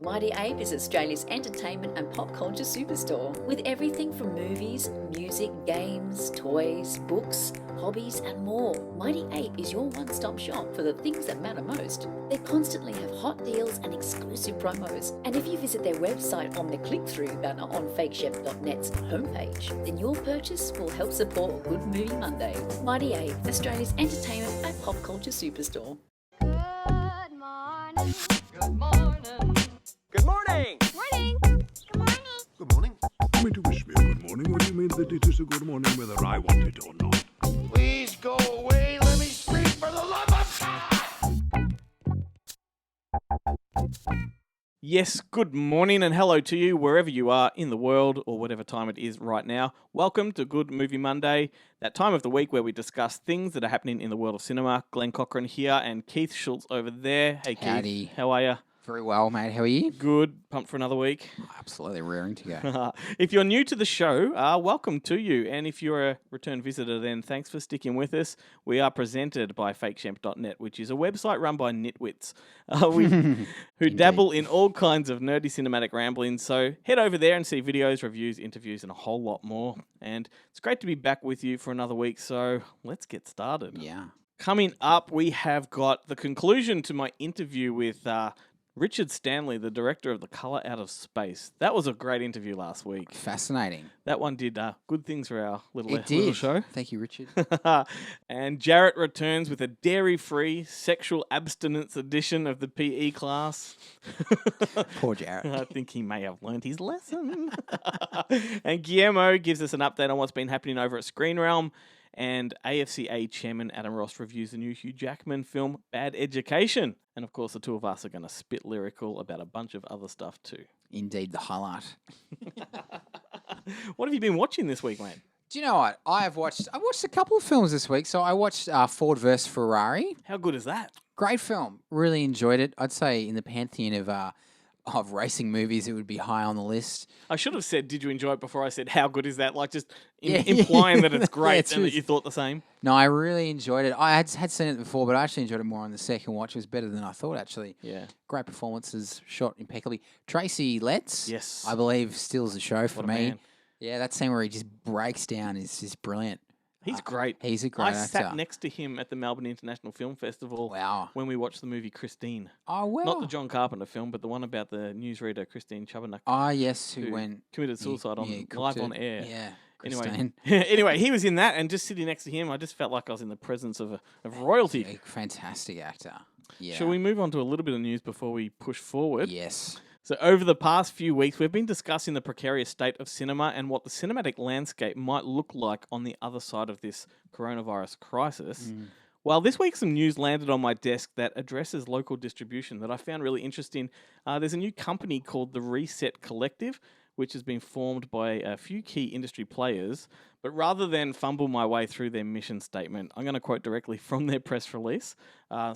Mighty Ape is Australia's entertainment and pop culture superstore with everything from movies, music, games, toys, books, hobbies and more. Mighty Ape is your one-stop shop for the things that matter most. They constantly have hot deals and exclusive promos. And if you visit their website on the click-through banner on fakechef.net's homepage, then your purchase will help support Good Movie Monday. Mighty Ape, Australia's entertainment and pop culture superstore. Good morning. Good morning. Good morning! Morning. Good morning. Good morning. You mean to wish me a good morning? What do you mean that it is a good morning whether I want it or not? Please go away. Let me speak for the love of God. Yes, good morning and hello to you wherever you are in the world or whatever time it is right now. Welcome to Good Movie Monday, that time of the week where we discuss things that are happening in the world of cinema. Glenn Cochran here and Keith Schultz over there. Hey Howdy. Keith, how are you? Very well, mate. How are you? Good. Pumped for another week. Absolutely raring to go. If you're new to the show, welcome to you. And if you're a return visitor, then thanks for sticking with us. We are presented by fakeshemp.net, which is a website run by nitwits who dabble in all kinds of nerdy cinematic ramblings. So head over there and see videos, reviews, interviews, and a whole lot more. And it's great to be back with you for another week. So let's get started. Yeah. Coming up, we have got the conclusion to my interview with Richard Stanley, the director of The Colour Out of Space. That was a great interview last week. Fascinating. That one did good things for our little It show. Thank you, Richard. And Jarrett returns with a dairy-free sexual abstinence edition of the PE class. Poor Jarrett. I think he may have learned his lesson. And Guillermo gives us an update on what's been happening over at Screen Realm. And AFCA Chairman Adam Ross reviews the new Hugh Jackman film, Bad Education. And of course, the two of us are going to spit lyrical about a bunch of other stuff too. Indeed, the highlight. What have you been watching this week, mate? Do you know what? I watched a couple of films this week. So I watched Ford vs. Ferrari. How good is that? Great film. Really enjoyed it. I'd say in the pantheon of racing movies, it would be high on the list. I should have said, did you enjoy it before I said, how good is that? Like just implying that it's great and that you thought the same. No, I really enjoyed it. I had seen it before, but I actually enjoyed it more on the second watch. It was better than I thought, actually. Yeah. Great performances, shot impeccably. Tracy Letts, yes, I believe, steals the show for me. Man. Yeah, that scene where he just breaks down is just brilliant. He's great. He's a great actor. I sat next to him at the Melbourne International Film Festival when we watched the movie Christine. Oh, wow. Not the John Carpenter film, but the one about the newsreader Christine Chabanak. Ah, yes, who committed suicide live on air. Yeah, Christine. Anyway, he was in that, and just sitting next to him, I just felt like I was in the presence of royalty. A fantastic actor. Yeah. Shall we move on to a little bit of news before we push forward? Yes. So over the past few weeks, we've been discussing the precarious state of cinema and what the cinematic landscape might look like on the other side of this coronavirus crisis. Well, this week some news landed on my desk that addresses local distribution that I found really interesting. There's a new company called the Reset Collective, which has been formed by a few key industry players. But rather than fumble my way through their mission statement, I'm going to quote directly from their press release.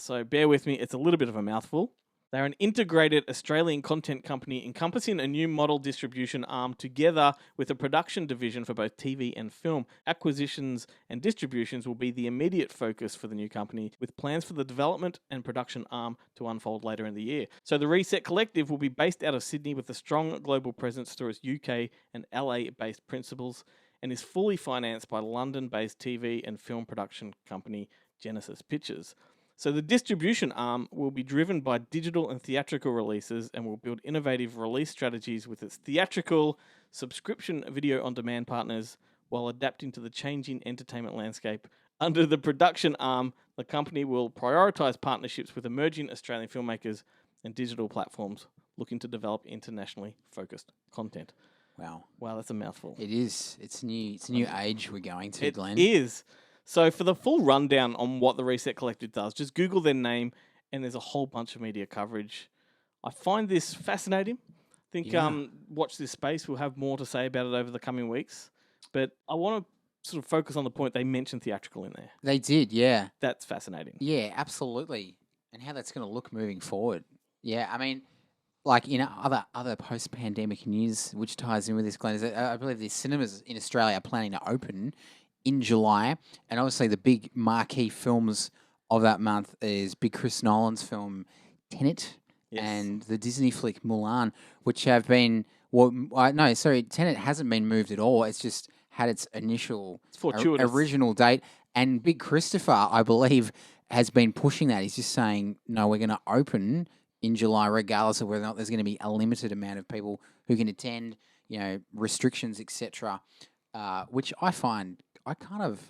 So bear with me, it's a little bit of a mouthful. They're an integrated Australian content company encompassing a new model distribution arm together with a production division for both TV and film. Acquisitions and distributions will be the immediate focus for the new company, with plans for the development and production arm to unfold later in the year. So the Reset Collective will be based out of Sydney with a strong global presence through its UK and LA-based principals, and is fully financed by London-based TV and film production company Genesis Pictures. So the distribution arm will be driven by digital and theatrical releases and will build innovative release strategies with its theatrical subscription video on-demand partners while adapting to the changing entertainment landscape. Under the production arm, the company will prioritise partnerships with emerging Australian filmmakers and digital platforms looking to develop internationally focused content. Wow, that's a mouthful. It is. It's a new age we're going to, Glenn. It is. So for the full rundown on what the Reset Collective does, just Google their name and there's a whole bunch of media coverage. I find this fascinating. I think watch this space. We'll have more to say about it over the coming weeks. But I want to sort of focus on the point they mentioned theatrical in there. They did, yeah. That's fascinating. Yeah, absolutely. And how that's going to look moving forward. Yeah, I mean, like, other post-pandemic news, which ties in with this, Glenn, is that I believe the cinemas in Australia are planning to open in July, and obviously the big marquee films of that month is big Chris Nolan's film Tenet Yes. and the Disney flick Mulan, which have been no, sorry, Tenet hasn't been moved at all. It's just had its initial fortuitous. original date, and Big Christopher, I believe, has been pushing that. He's just saying, no, we're going to open in July, regardless of whether or not there's going to be a limited amount of people who can attend. Restrictions, etc. Which I find I kind of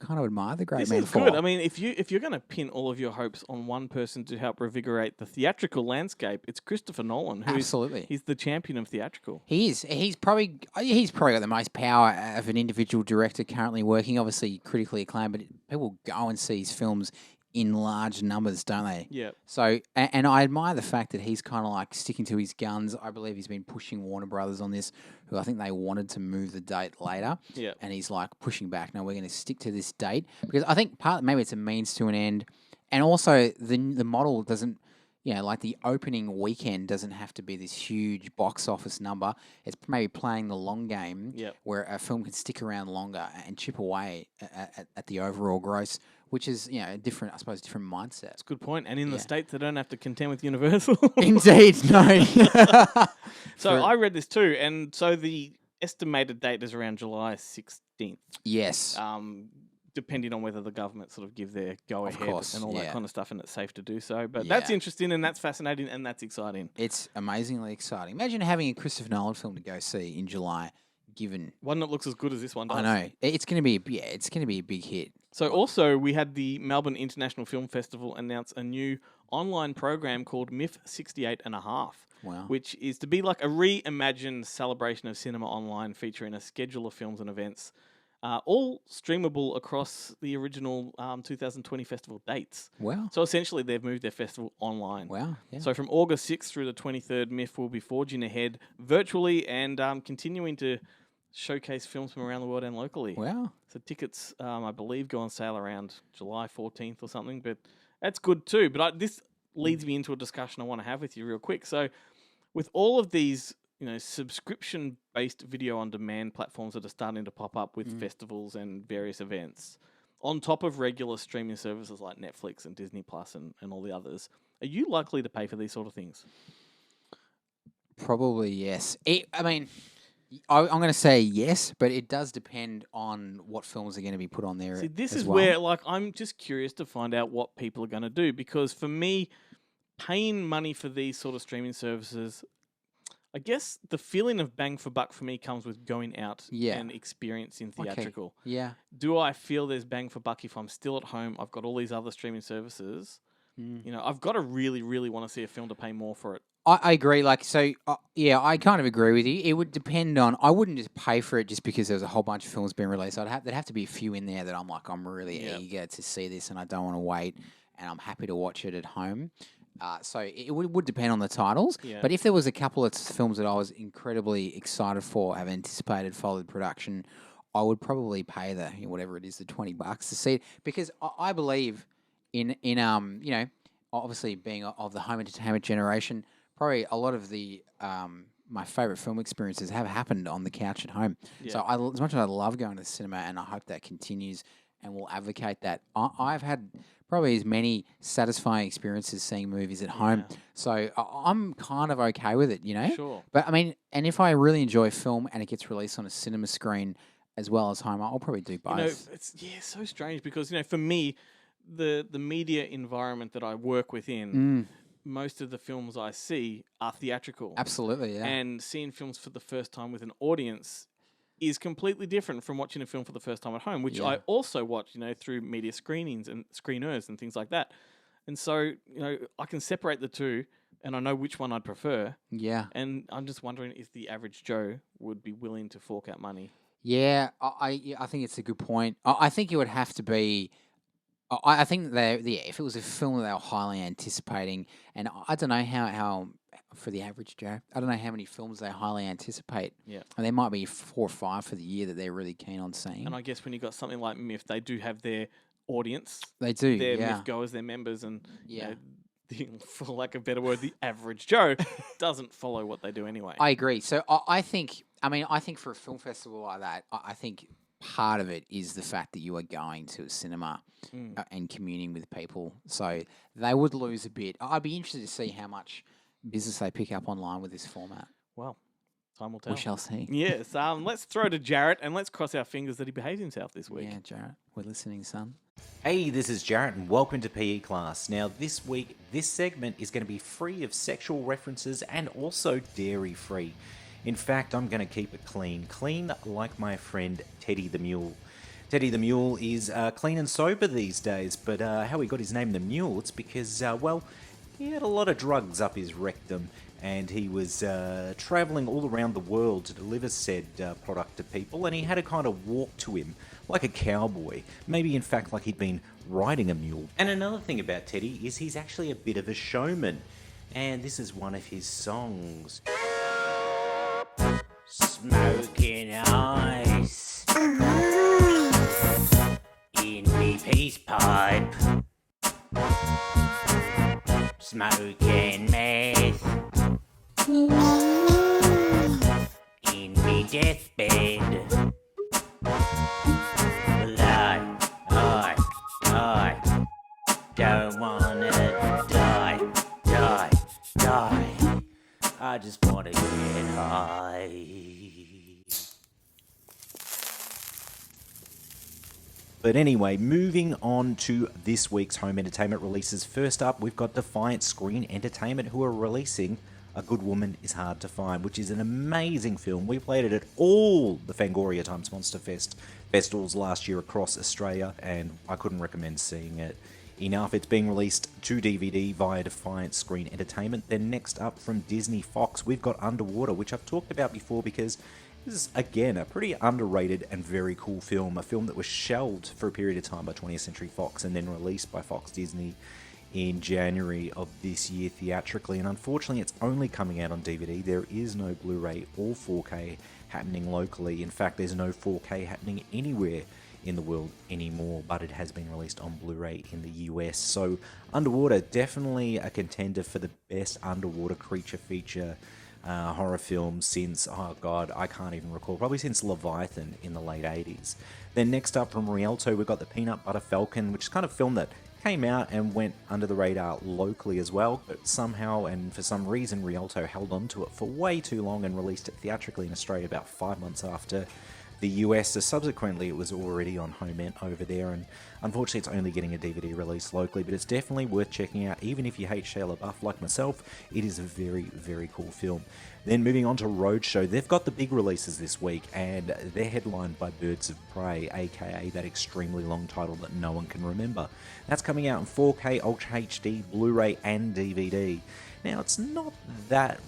admire the great This man is for. good. I mean, if you're going to pin all of your hopes on one person to help revigorate the theatrical landscape, it's Christopher Nolan. Absolutely. He's the champion of theatrical. He is. He's probably got the most power of an individual director currently working. Obviously, critically acclaimed, but people go and see his films in large numbers, don't they? Yeah. So, and I admire the fact that he's kind of like sticking to his guns. I believe he's been pushing Warner Brothers on this, who I think they wanted to move the date later. Yeah. And he's like pushing back. No, we're going to stick to this date because I think maybe it's a means to an end, and also the model doesn't. Like the opening weekend doesn't have to be this huge box office number. It's maybe playing the long game where a film can stick around longer and chip away at the overall gross, which is, a different mindset. That's a good point. And in the States, they don't have to contend with Universal. Indeed, no. So I read this too. And so the estimated date is around July 16th. Yes. Depending on whether the government sort of give their go-ahead and all that yeah. kind of stuff, and it's safe to do so. But that's interesting, and that's fascinating, and that's exciting. It's amazingly exciting. Imagine having a Christopher Nolan film to go see in July, given... One that looks as good as this one does. I know. It's going to be a big hit. So also, we had the Melbourne International Film Festival announce a new online program called MIF 68.5. Wow. Which is to be like a reimagined celebration of cinema online featuring a schedule of films and events, all streamable across the original 2020 festival dates. Wow. So essentially, they've moved their festival online. Wow. Yeah. So from August 6th through the 23rd, MIF will be forging ahead virtually and continuing to showcase films from around the world and locally. Wow. So tickets, I believe, go on sale around July 14th or something, but that's good too. But this leads me into a discussion I want to have with you real quick. So with all of these subscription-based video-on-demand platforms that are starting to pop up with festivals and various events, on top of regular streaming services like Netflix and Disney Plus and all the others, are you likely to pay for these sort of things? Probably yes. I'm going to say yes, but it does depend on what films are going to be put on there. See, this as is well. where, I'm just curious to find out what people are going to do, because for me, paying money for these sort of streaming services, I guess the feeling of bang for buck for me comes with going out and experiencing theatrical. Okay. Yeah. Do I feel there's bang for buck if I'm still at home, I've got all these other streaming services? I've got to really, really want to see a film to pay more for it. I agree. I kind of agree with you. It would depend on. I wouldn't just pay for it just because there's a whole bunch of films being released. There'd have to be a few in there that I'm really eager to see this, and I don't want to wait, and I'm happy to watch it at home. So it would depend on the titles. Yeah. But if there was a couple of films that I was incredibly excited for, have anticipated, followed production, I would probably pay the whatever it is, the $20 to see it, because I believe in obviously being of the home entertainment generation, probably a lot of the my favorite film experiences have happened on the couch at home. Yeah. So as much as I love going to the cinema, and I hope that continues, and will advocate that, I've had probably as many satisfying experiences seeing movies at home. So I'm kind of okay with it, Sure. But and if I really enjoy a film and it gets released on a cinema screen as well as home, I'll probably do both. It's so strange because for me, the media environment that I work within, most of the films I see are theatrical. Absolutely, yeah. And seeing films for the first time with an audience is completely different from watching a film for the first time at home, which I also watch, through media screenings and screeners and things like that. And so, I can separate the two, and I know which one I'd prefer. Yeah. And I'm just wondering if the average Joe would be willing to fork out money. Yeah, I think it's a good point. I think it would have to be. I think that if it was a film that they were highly anticipating, and I don't know how for the average Joe, I don't know how many films they highly anticipate. Yeah. And there might be 4 or 5 for the year that they're really keen on seeing. And I guess when you've got something like MIF, they do have their audience. They do, their yeah. MIF goers, their members, and for lack of a better word, the average Joe doesn't follow what they do anyway. I agree. So I think for a film festival like that, I think part of it is the fact that you are going to a cinema and communing with people. So they would lose a bit. I'd be interested to see how much business they pick up online with this format. Well, time will tell. We shall see. Yes. Let's throw to Jarrett and let's cross our fingers that he behaves himself this week. Yeah, Jarrett, we're listening, son. Hey, this is Jarrett and welcome to PE class. Now this week, this segment is going to be free of sexual references and also dairy free. In fact, I'm going to keep it clean like my friend Teddy the Mule. Teddy the Mule is clean and sober these days, but how he got his name the Mule, it's because, he had a lot of drugs up his rectum and he was travelling all around the world to deliver said product to people, and he had to kind of walk to him like a cowboy, maybe in fact like he'd been riding a mule. And another thing about Teddy is he's actually a bit of a showman, and this is one of his songs. Smoking ice in me peace pipe, smoking meth in me deathbed. Well, I don't wanna die. I just wanna get high. But anyway, moving on to this week's home entertainment releases. First up, we've got Defiant Screen Entertainment, who are releasing A Good Woman Is Hard to Find, which is an amazing film. We played it at all the Fangoria Times Monster Fest festivals last year across Australia, and I couldn't recommend seeing it enough. It's being released to DVD via Defiant Screen Entertainment. Then next up from Disney Fox, we've got Underwater, which I've talked about before because this is, again, a pretty underrated and very cool film. A film that was shelved for a period of time by 20th Century Fox and then released by Fox Disney in January of this year theatrically. And unfortunately, it's only coming out on DVD. There is no Blu-ray or 4K happening locally. In fact, there's no 4K happening anywhere in the world anymore, but it has been released on Blu-ray in the US. So Underwater, definitely a contender for the best underwater creature feature horror film since, oh god, I can't even recall, probably since Leviathan in the late 80s. Then next up from Rialto, we've got the Peanut Butter Falcon, which is kind of a film that came out and went under the radar locally as well, but somehow and for some reason Rialto held on to it for way too long and released it theatrically in Australia about 5 months after the US. So subsequently it was already on home ent over there, and unfortunately it's only getting a DVD release locally, but it's definitely worth checking out. Even if you hate Shia LaBeouf like myself, it is a very, very cool film. Then moving on to Roadshow, they've got the big releases this week, and they're headlined by Birds of Prey, aka that extremely long title that no one can remember. That's coming out in 4K, Ultra HD, Blu-ray and DVD. Now it's not that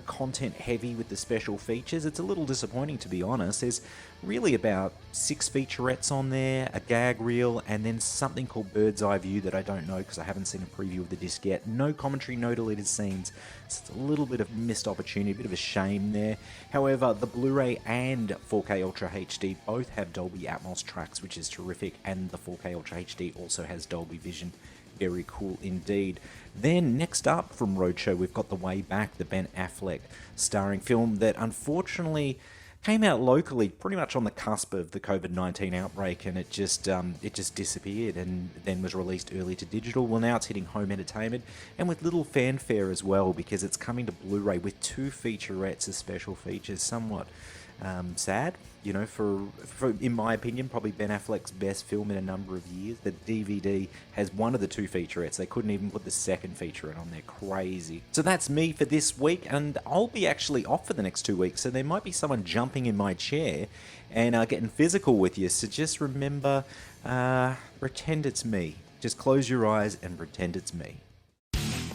content heavy with the special features. It's a little disappointing, to be honest. There's really about 6 featurettes on there, a gag reel, and then something called Bird's Eye View that I don't know because I haven't seen a preview of the disc yet. No commentary, no deleted scenes. So it's a little bit of missed opportunity, a bit of a shame there. However, the Blu-ray and 4K Ultra HD both have Dolby Atmos tracks, which is terrific, and the 4K Ultra HD also has Dolby Vision. Very cool indeed. Then next up from Roadshow, we've got The Way Back, the Ben Affleck starring film that unfortunately came out locally pretty much on the cusp of the COVID-19 outbreak, and it just disappeared and then was released early to digital. Well, now it's hitting home entertainment and with little fanfare as well, because it's coming to Blu-ray with 2 featurettes as special features. Somewhat sad, for in my opinion, probably Ben Affleck's best film in a number of years. The DVD has one of the 2 featurettes. They couldn't even put the second featurette on there. Crazy. So that's me for this week, and I'll be actually off for the next 2 weeks, so there might be someone jumping in my chair and getting physical with you. So just remember, pretend it's me. Just close your eyes and pretend it's me.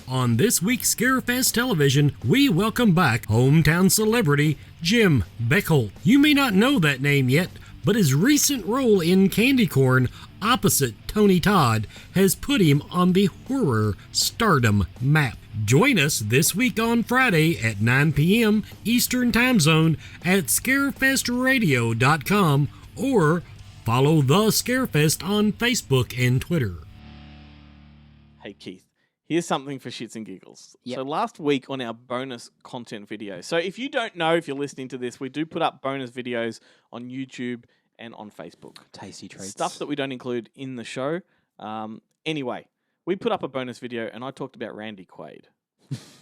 On this week's Scarefest television, we welcome back hometown celebrity Jim Beckle. You may not know that name yet, but his recent role in Candy Corn opposite Tony Todd has put him on the horror stardom map. Join us this week on Friday at 9 p.m. Eastern Time Zone at scarefestradio.com or follow The Scarefest on Facebook and Twitter. Hey Keith, here's something for shits and giggles. Yep. So last week on our bonus content video. So if you don't know, if you're listening to this, we do put up bonus videos on YouTube and on Facebook. Tasty treats. Stuff that we don't include in the show. Anyway, we put up a bonus video and I talked about Randy Quaid.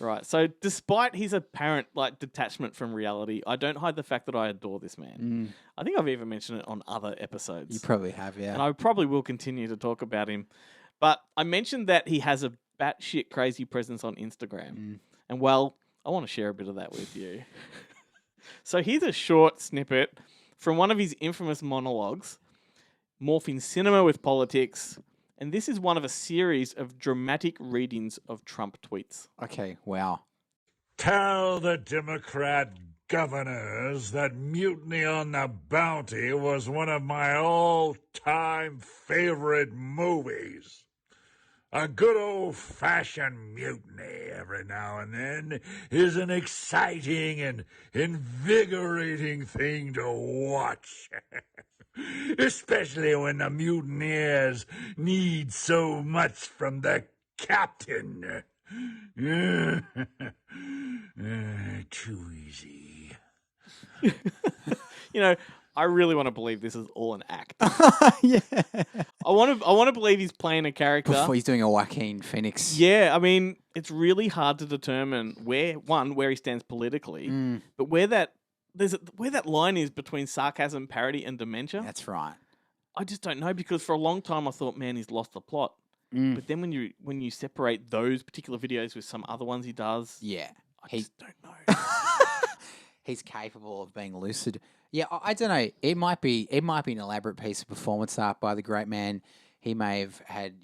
Right. So despite his apparent detachment from reality, I don't hide the fact that I adore this man. I think I've even mentioned it on other episodes. You probably have, yeah. And I probably will continue to talk about him. But I mentioned that he has a batshit crazy presence on Instagram. And well, I want to share a bit of that with you. So here's a short snippet from one of his infamous monologues, morphing cinema with politics. And this is one of a series of dramatic readings of Trump tweets. Okay, wow. Tell the Democrat governors that Mutiny on the Bounty was one of my all-time favorite movies. A good old-fashioned mutiny every now and then is an exciting and invigorating thing to watch. Especially when the mutineers need so much from the captain. Too easy. I really want to believe this is all an act. Yeah. I want to believe he's playing a character. Before he's doing a Joaquin Phoenix. Yeah, I mean, it's really hard to determine where he stands politically, but where that line is between sarcasm, parody, and dementia. That's right. I just don't know, because for a long time I thought, man, he's lost the plot. But then when you separate those particular videos with some other ones he does, Yeah. I just don't know. He's capable of being lucid. Yeah, I don't know. It might be an elaborate piece of performance art by the great man. He may have had,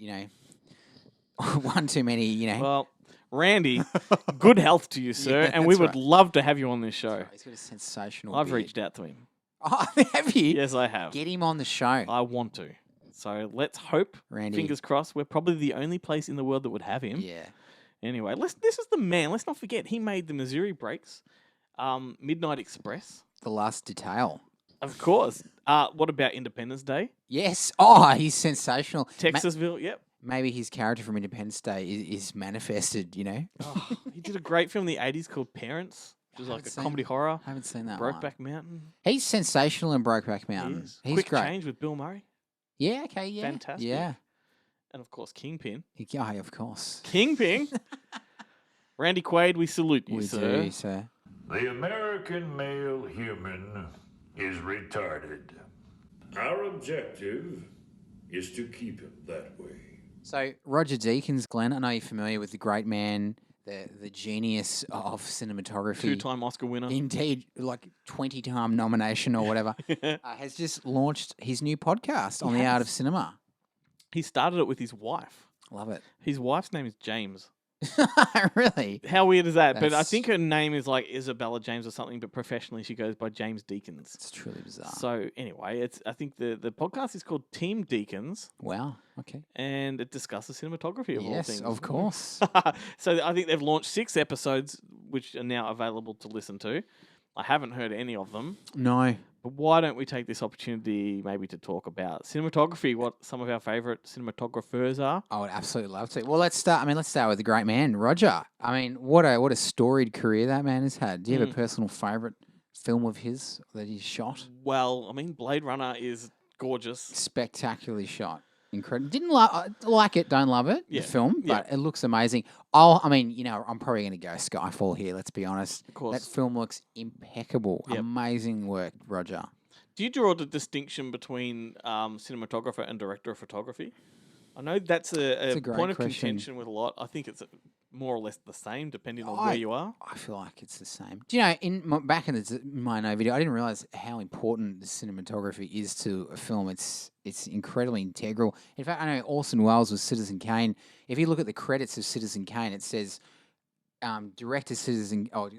one too many, Well, Randy, good health to you, sir, Yeah, and we that's would right. love to have you on this show. He's got a sensational I've beard. reached out to him. Oh, have you? Yes, I have. Get him on the show. I want to. So let's hope, Randy. fingers crossed, we're probably the only place in the world that would have him. Yeah. Anyway, this is the man. Let's not forget, he made the Missouri Breaks, Midnight Express. The last detail. Of course. What about Independence Day? Yes. Oh, he's sensational. Texasville, yep. Maybe his character from Independence Day is manifested, Oh, he did a great film in the 80s called Parents, which is like a comedy horror. I haven't seen that one. Brokeback Mountain. He's sensational in Brokeback He Mountain. is. He's Quick great. Change with Bill Murray. Yeah, okay, yeah. Fantastic. Yeah. And of course, Kingpin. Yeah, of course. Kingpin. Randy Quaid, we salute you, We sir. do, sir. The American male human is retarded. Our objective is to keep him that way. So, Roger Deakins, Glenn, I know you're familiar with the great man, the genius of cinematography. Two-time Oscar winner. Indeed, like 20-time nomination or whatever, has just launched his new podcast on the art of cinema. He started it with his wife. Love it. His wife's name is James. Really? How weird is that? But I That's- think her name is like Isabella James or something, but professionally she goes by James Deakins. It's truly bizarre. So anyway, I think the podcast is called Team Deakins, Wow. Okay. and it discusses cinematography of all Yes, things. of course. So I think they've launched 6 episodes, which are now available to listen to. I haven't heard any of them, No. but why don't we take this opportunity maybe to talk about cinematography, what some of our favourite cinematographers are? I would absolutely love to. Well, let's start with the great man, Roger. I mean, what a storied career that man has had. Do you have a personal favourite film of his that he's shot? Well, I mean, Blade Runner is gorgeous. Spectacularly shot. Incredible. Didn't like it, don't love it, Yeah, the film, yeah. but it looks amazing. I'm probably going to go Skyfall here, let's be honest. Of course. That film looks impeccable. Yep. Amazing work, Roger. Do you draw the distinction between cinematographer and director of photography? I know that's a a great point of question. contention with a lot. I think it's more or less the same depending on I- where you are. I feel like it's the same. Do you know, back in my No video, I didn't realize how important the cinematography is to a film. It's incredibly integral. In fact, I know Orson Welles was Citizen Kane. If you look at the credits of Citizen Kane, it says director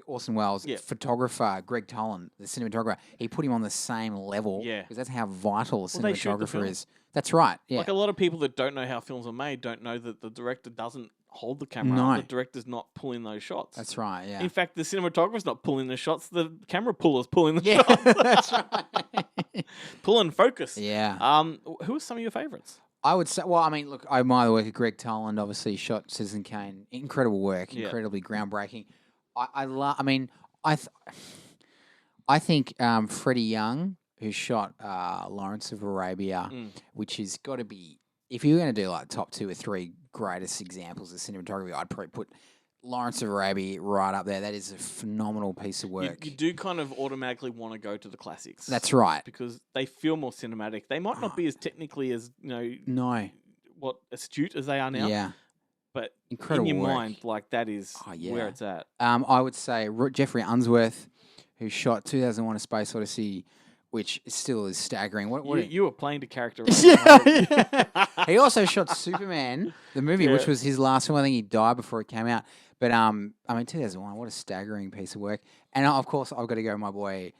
Orson Welles, Yeah. photographer Greg Toland, the cinematographer. He put him on the same level. Yeah. Because that's how vital a Well, they shoot the cinematographer film. is. That's right. Yeah. Like a lot of people that don't know how films are made don't know that the director doesn't hold the camera. No. The director's not pulling those shots. That's right. Yeah. In fact, the cinematographer's not pulling the shots. The camera puller's pulling the Yeah, shots. that's right. Pull and focus. Yeah. Who are some of your favourites? I would say, well, I mean, look, I admire the work of Greg Toland, obviously shot Citizen Kane. Incredible work, Yeah. incredibly groundbreaking. I think Freddie Young, who shot Lawrence of Arabia, which has got to be, if you're going to do like top 2 or 3 greatest examples of cinematography, I'd probably put Lawrence of Arabia right up there. That is a phenomenal piece of work. You do kind of automatically want to go to the classics. That's right. Because they feel more cinematic. They might not be as technically as, No. astute as they are now. Yeah. But Incredible in your work. mind, like, that is where it's at. I would say Jeffrey Unsworth, who shot 2001: A Space Odyssey, which still is staggering. You were playing the character. He also shot Superman, the movie, which was his last film. I think he died before it came out. But 2001, what a staggering piece of work. And of course, I've got to go my boy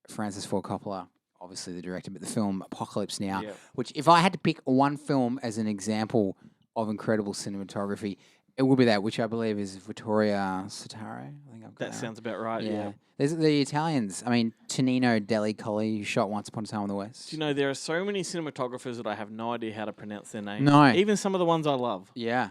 Francis Ford Coppola, obviously the director, but the film Apocalypse Now, which if I had to pick one film as an example of incredible cinematography, it would be that, which I believe is Vittorio Sotaro. I think I've got That sounds about right, yeah. There's the Italians. Tonino Delli Colli, who shot Once Upon a Time in the West. Do you know, there are so many cinematographers that I have no idea how to pronounce their names. No. Even some of the ones I love. Yeah.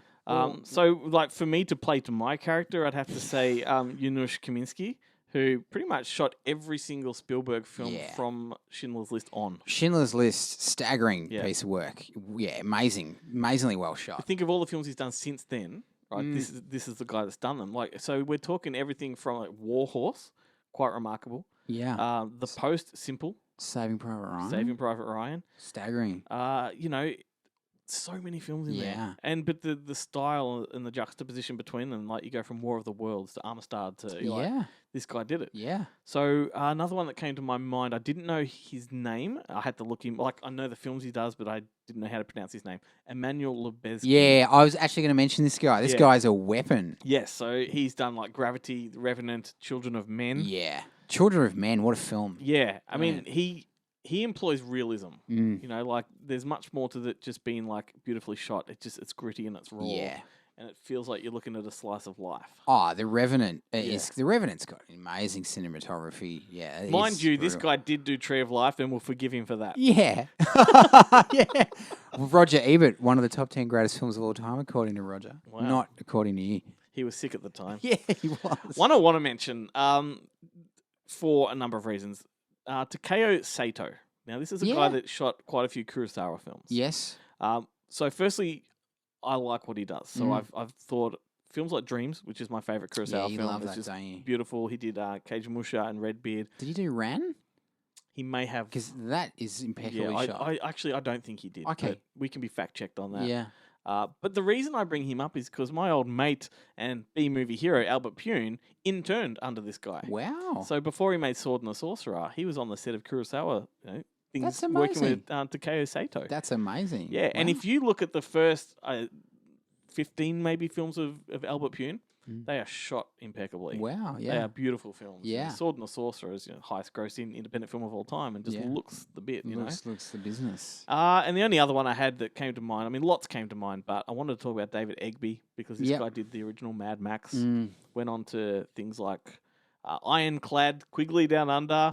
So, like, for me to play to my character, I'd have to say Janusz Kaminski, who pretty much shot every single Spielberg film from Schindler's List on. Schindler's List, staggering piece of work. Yeah, amazingly well shot. Think of all the films he's done since then, right? This is the guy that's done them. Like, so we're talking everything from like War Horse, quite remarkable. Yeah. The Post, simple. Saving Private Ryan. Staggering. So many films in there. But the style and the juxtaposition between them, like you go from War of the Worlds to Amistad to like, this guy did it. Yeah. So another one that came to my mind, I didn't know his name. I had to look him. Like, I know the films he does, but I didn't know how to pronounce his name. Emmanuel Lubezki. Yeah, I was actually going to mention this guy. This guy's a weapon. Yes, so he's done like Gravity, The Revenant, Children of Men. Yeah. Children of Men, what a film. Yeah, I mean, he employs realism. You know, like there's much more to it just being like beautifully shot. It's gritty and it's raw. Yeah. And it feels like you're looking at a slice of life. Oh, The Revenant. The Revenant's got amazing cinematography. Yeah. Mind you, this guy did do Tree of Life, and we'll forgive him for that. Yeah. Yeah. Roger Ebert, one of the top 10 greatest films of all time, according to Roger. Wow. Not according to you. He was sick at the time. Yeah, he was. One I want to mention, for a number of reasons, Takeo Sato. Now, this is a guy that shot quite a few Kurosawa films. Yes. So, firstly, I like what he does. So, I've thought films like Dreams, which is my favorite Kurosawa film. Love it's that, just don't you? beautiful. He did Cage Musha and Redbeard. Did he do Ran? He may have. Because that is impeccably shot. I don't think he did. Okay. But we can be fact checked on that. Yeah. But the reason I bring him up is because my old mate and B-movie hero, Albert Pune, interned under this guy. Wow. So before he made Sword and the Sorcerer, he was on the set of Kurosawa things, That's working amazing. with Takeo Sato. That's amazing. Yeah, Wow. and if you look at the first 15 maybe films of Albert Pune, they are shot impeccably. Wow, They yeah. are beautiful films. Yeah. Sword and the Sorcerer is highest grossing independent film of all time and just looks the bit, you know. Looks the business. And the only other one I had that came to mind, I mean, lots came to mind, but I wanted to talk about David Egby because this guy did the original Mad Max, went on to things like Ironclad, Quigley Down Under,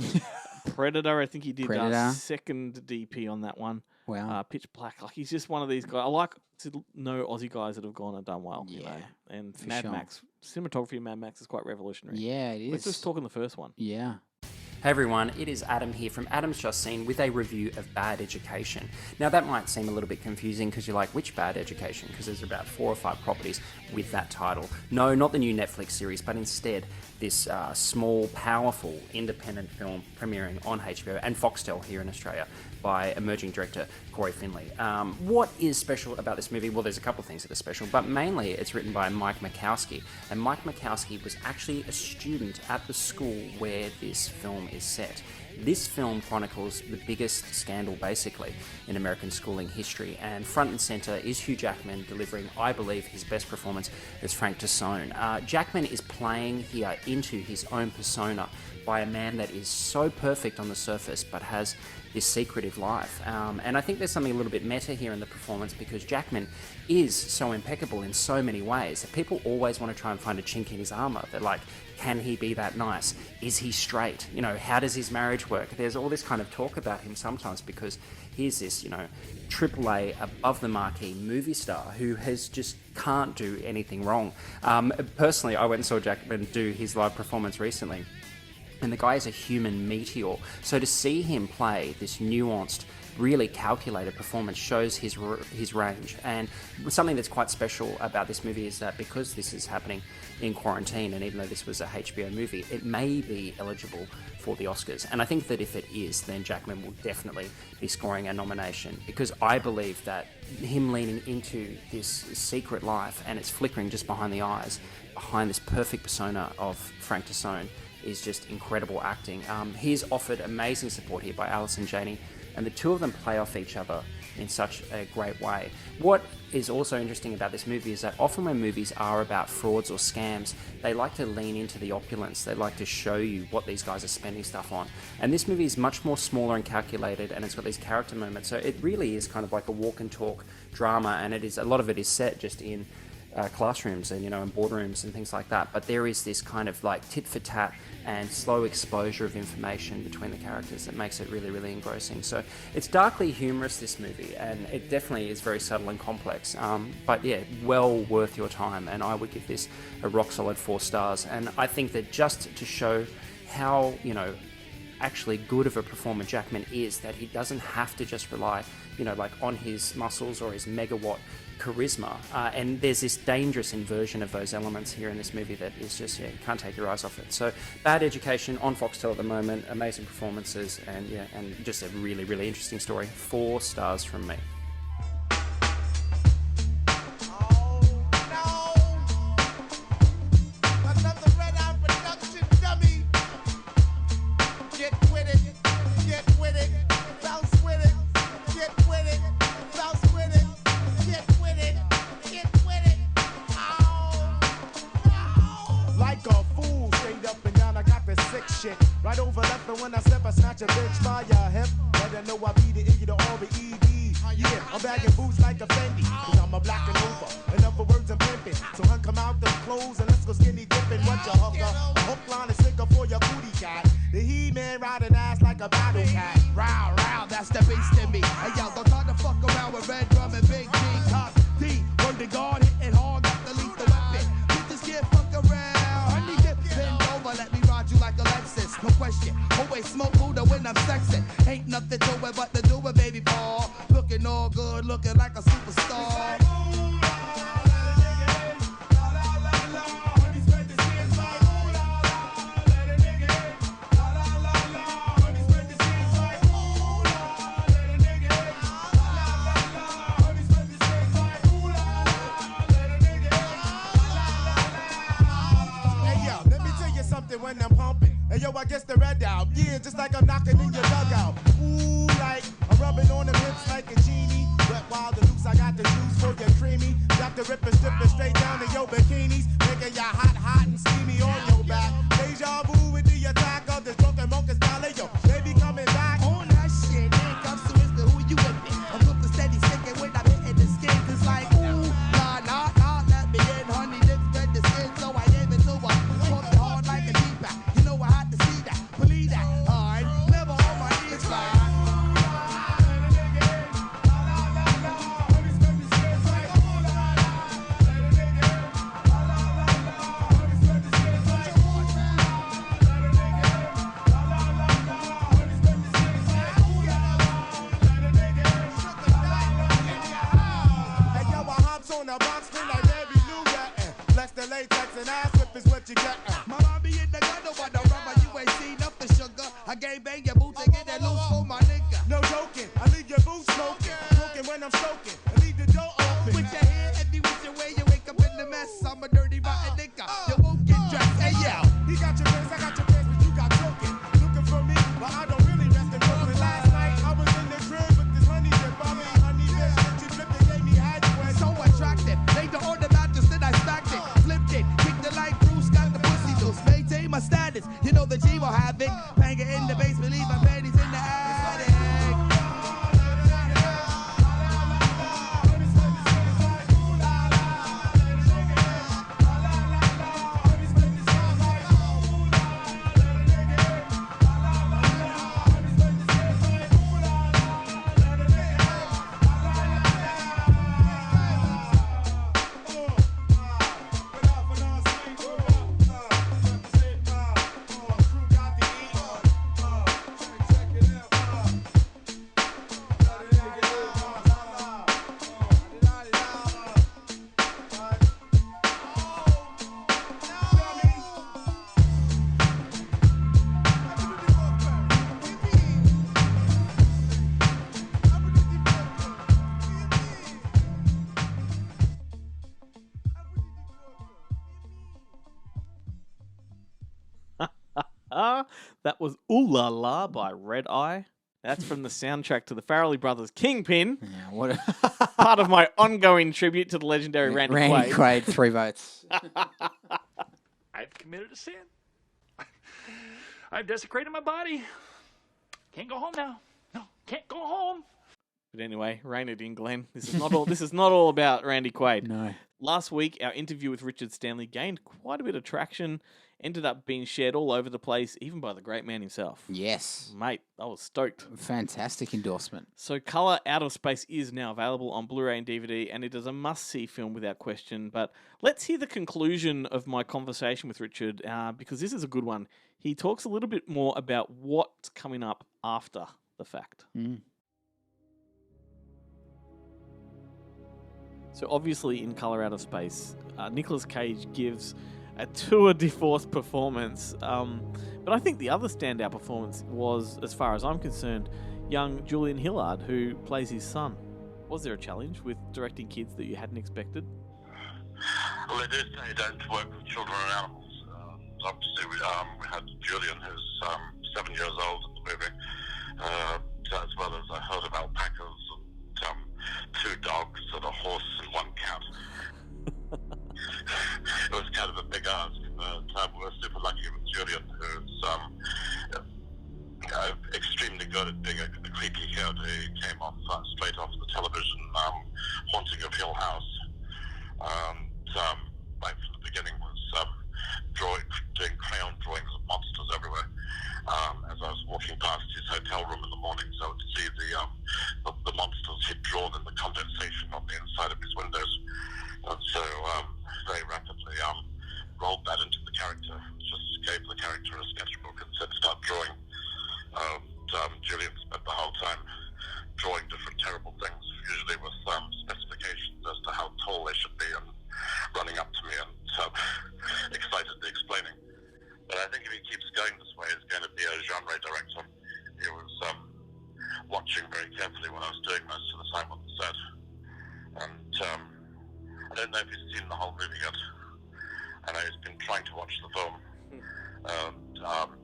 Predator. I think he did second DP on that one. Wow. Pitch Black. Like, he's just one of these guys. I like to know Aussie guys that have gone and done well. You know? And Mad Max, cinematography of Mad Max is quite revolutionary. Yeah, it is. Let's just talk on the first one. Yeah. Hey everyone, it is Adam here from Adam's Just Seen with a review of Bad Education. Now that might seem a little bit confusing because you're like, which Bad Education? Because there's about 4 or 5 properties with that title. No, not the new Netflix series, but instead this small, powerful, independent film premiering on HBO and Foxtel here in Australia by emerging director Corey Finley. What is special about this movie? Well, there's a couple of things that are special, but mainly it's written by Mike Makowski. And Mike Makowski was actually a student at the school where this film is set. This film chronicles the biggest scandal, basically, in American schooling history, and front and centre is Hugh Jackman delivering, I believe, his best performance as Frank Tassone. Jackman is playing here into his own persona by a man that is so perfect on the surface, but has this secretive life. And I think there's something a little bit meta here in the performance because Jackman is so impeccable in so many ways that people always want to try and find a chink in his armour. They're like, can he be that nice? Is he straight? You know, how does his marriage work? There's all this kind of talk about him sometimes because he's this, you know, AAA above the marquee movie star who has just can't do anything wrong. Personally, I went and saw Jackman do his live performance recently. And the guy is a human meteor. So to see him play this nuanced, really calculated performance shows his range. And something that's quite special about this movie is that because this is happening in quarantine, and even though this was a HBO movie, it may be eligible for the Oscars. And I think that if it is, then Jackman will definitely be scoring a nomination, because I believe that him leaning into this secret life, and it's flickering just behind the eyes, behind this perfect persona of Frank Tassone, is just incredible acting. He's offered amazing support here by Alison Janney, and the two of them play off each other in such a great way. What is also interesting about this movie is that often when movies are about frauds or scams, they like to lean into the opulence. They like to show you what these guys are spending stuff on. And this movie is much more smaller and calculated, and it's got these character moments. So it really is kind of like a walk and talk drama, and a lot of it is set just in classrooms and and boardrooms and things like that. But there is this kind of like tit for tat and slow exposure of information between the characters that makes it really, really engrossing. So it's darkly humorous, this movie, and it definitely is very subtle and complex. But yeah, well worth your time, and I would give this a rock solid 4 stars. And I think that just to show how actually good of a performer Jackman is, that he doesn't have to just rely like on his muscles or his megawatt charisma, and there's this dangerous inversion of those elements here in this movie that is just, you can't take your eyes off it. So Bad Education on Foxtel at the moment, amazing performances, and just a really, really interesting story. 4 stars from me. Right over left, and when I step, I snatch a bitch by your hip. Better know I beat it in you to all the ED. Yeah, I'm bagging boots like a Fendi, cause I'm a black and over. In other words, I'm pimping. So hun, come out them clothes and let's go skinny dipping. What you hooker? A hook, line, and sinker for your booty cat. The He-Man riding ass like a battle cat. Row, row, that's the beast in me. Hey, yo, don't try to fuck around with Red Drum and Big G. Cause D, word to God, hitting hard, got the lethal weapon. Bitches can't fuck around. Honey dip, bend over, let me ride you like a Lexus. No question, always smoke Buddha when I'm sexing. Ain't nothing to it but to do it, baby Paul. Looking all good, looking like a superstar. When I'm pumping, and yo, I guess the red out, yeah, just like I'm knocking in your dugout. Ooh, like I'm rubbing on them hips like a genie. Wet wild the loose, I got the juice for your creamy. Got the ripping, stripping straight down to your bikinis, making ya hot and steamy on your back. Deja vu with the attack of the drunken monkey style. Yo, baby coming back on that shit. Ain't comes to it's the who you with me. I'm looking steady, sticking when I'm hitting the skin. It's like ooh, nah, let me in, honey, this bed the skin, so I gave it to her. Latex and ass whip is what you get. Mama be in the gutter, but the rubber, you ain't seen up the sugar. I game bang your boots and get that loose for my nigga. No joking, I leave your boots smoking. Smoking when I'm stroking, and leave the door open. With your head every which way you wake up in the mess. I'm a dirty rotten nigga. You won't get dressed. Hey yo, he got your pants, I got your pants, but you got joking. Looking for me, but I don't really rest in Brooklyn. Last night I was in the crib with this honey dip. I mean honey dip, she flipped and gave me head. So attractive, they the order mattress that I stacked it. Kick the light, Bruce got the pussy loose. Maintain my status, you know the G will have it. Bang it in the basement, leave my panties in the attic. That was Ooh La La by Red Eye. That's from the soundtrack to the Farrelly Brothers' Kingpin. Yeah, what Part of my ongoing tribute to the legendary Randy Quaid, 3 votes. I've committed a sin. I've desecrated my body. Can't go home now. No, can't go home. But anyway, rein it in, Glenn. This is not all. This is not all about Randy Quaid. No. Last week, our interview with Richard Stanley gained quite a bit of traction. Ended up being shared all over the place, even by the great man himself. Yes. Mate, I was stoked. Fantastic endorsement. So Colour Out of Space is now available on Blu-ray and DVD, and it is a must-see film without question. But let's hear the conclusion of my conversation with Richard, because this is a good one. He talks a little bit more about what's coming up after the fact. So obviously in Colour Out of Space, Nicolas Cage gives a tour de force performance. But I think the other standout performance was, as far as I'm concerned, young Julian Hillard, who plays his son. Was there a challenge with directing kids that you hadn't expected? Well, they do say don't work with children and animals. Obviously, we had Julian, who's 7 years old in the movie, as well as a herd of alpacas and 2 dogs and a horse and 1 cat. It was kind of a big ask, but we were super lucky with Julian, who's extremely good at being a creepy kid. He came off straight off the television, Haunting of Hill House, and right from the beginning was doing crayon drawings of monsters everywhere. As I was walking past his hotel room in the morning, so I would see the monsters he'd drawn in the condensation on the inside of his windows. And so very rapidly rolled that into the character, just gave the character a sketchbook and said start drawing. Julian spent the whole time drawing different terrible things, usually with specifications as to how tall they should be, and running up to me and excitedly explaining. But I think if he keeps going this way, he's going to be a genre director. He was watching very carefully what I was doing most of the time on the set. And I don't know if he's seen the whole movie yet. I know he's been trying to watch the film.